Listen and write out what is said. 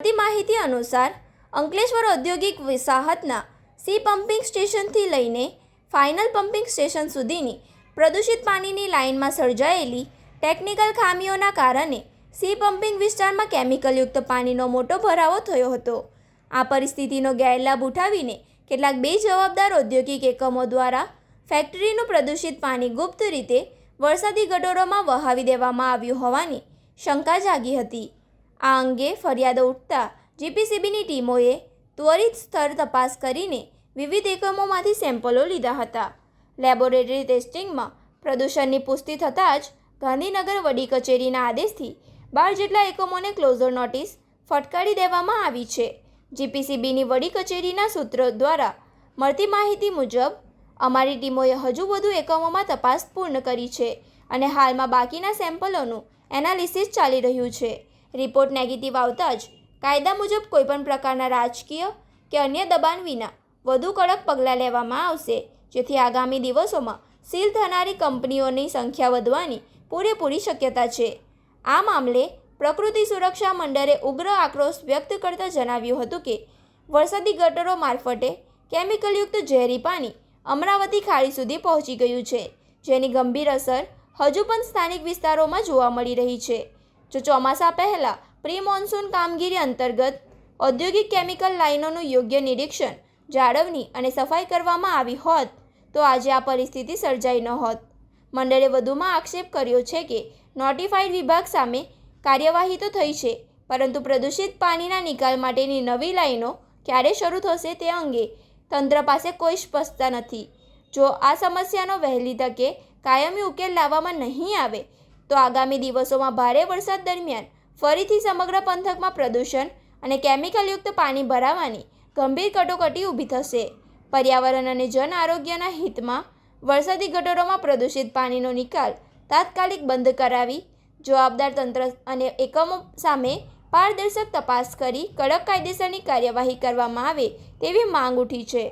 મળતી માહિતી અનુસાર અંકલેશ્વર ઔદ્યોગિક વસાહતના સી પમ્પિંગ સ્ટેશનથી લઈને ફાઇનલ પમ્પિંગ સ્ટેશન સુધીની પ્રદૂષિત પાણીની લાઇનમાં સર્જાયેલી ટેકનિકલ ખામીઓના કારણે સી પમ્પિંગ વિસ્તારમાં કેમિકલયુક્ત પાણીનો મોટો ભરાવો થયો હતો। આ પરિસ્થિતિનો ગેરલાભ ઉઠાવીને કેટલાક બેજવાબદાર ઔદ્યોગિક એકમો દ્વારા ફેક્ટરીનું પ્રદૂષિત પાણી ગુપ્ત રીતે વરસાદી ગટરોમાં વહાવી દેવામાં આવ્યું હોવાની શંકા જાગી હતી। આ અંગે ફરિયાદો ઉઠતા જીપીસીબીની ટીમોએ ત્વરિત સ્થળ તપાસ કરીને વિવિધ એકમોમાંથી સેમ્પલો લીધા હતા। લેબોરેટરી ટેસ્ટિંગમાં પ્રદૂષણની પુષ્ટિ થતાં જ ગાંધીનગર વડી કચેરીના આદેશથી 12 જેટલા એકમોને ક્લોઝર નોટિસ ફટકારી દેવામાં આવી છે। જીપીસીબીની વડી કચેરીના સૂત્રો દ્વારા મળતી માહિતી મુજબ અમારી ટીમોએ હજુ વધુ એકમોમાં તપાસ પૂર્ણ કરી છે અને હાલમાં બાકીના સેમ્પલોનું એનાલિસિસ ચાલી રહ્યું છે। રિપોર્ટ નેગેટિવ આવતા જ કાયદા મુજબ કોઈપણ પ્રકારના રાજકીય કે અન્ય દબાણ વિના વધુ કડક પગલાં લેવામાં આવશે, જેથી આગામી દિવસોમાં સીલ થનારી કંપનીઓની સંખ્યા વધવાની પૂરેપૂરી શક્યતા છે। આ મામલે પ્રકૃતિ સુરક્ષા મંડળે ઉગ્ર આક્રોશ વ્યક્ત કરતા જણાવ્યું હતું કે વરસાદી ગટરો મારફતે કેમિકલયુક્ત ઝેરી પાણી અમરાવતી ખાડી સુધી પહોંચી ગયું છે, જેની ગંભીર અસર હજુ પણ સ્થાનિક વિસ્તારોમાં જોવા મળી રહી છે। જો ચોમાસા પહેલાં પ્રી મોન્સૂન કામગીરી અંતર્ગત ઔદ્યોગિક કેમિકલ લાઇનોનું યોગ્ય નિરીક્ષણ, જાળવણી અને સફાઈ કરવામાં આવી હોત તો આજે આ પરિસ્થિતિ સર્જાઈ નહોત। મંડળે વધુમાં આક્ષેપ કર્યો છે કે નોટિફાઈડ વિભાગ સામે કાર્યવાહી તો થઈ છે, પરંતુ પ્રદૂષિત પાણીના નિકાલ માટેની નવી લાઇનો ક્યારે શરૂ થશે તે અંગે તંત્ર પાસે કોઈ સ્પષ્ટતા નથી। જો આ સમસ્યાનો વહેલી તકે કાયમી ઉકેલ લાવવામાં નહીં આવે તો આગામી દિવસોમાં ભારે વરસાદ દરમિયાન ફરીથી સમગ્ર પંથકમાં પ્રદૂષણ અને કેમિકલયુક્ત પાણી ભરાવાની ગંભીર કટોકટી ઊભી થશે। પર્યાવરણ અને જન આરોગ્યના હિતમાં વરસાદી ગટરોમાં પ્રદૂષિત પાણીનો નિકાલ તાત્કાલિક બંધ કરાવી જવાબદાર તંત્ર અને એકમો સામે પારદર્શક તપાસ કરી કડક કાયદેસરની કાર્યવાહી કરવામાં આવે તેવી માંગ ઉઠી છે।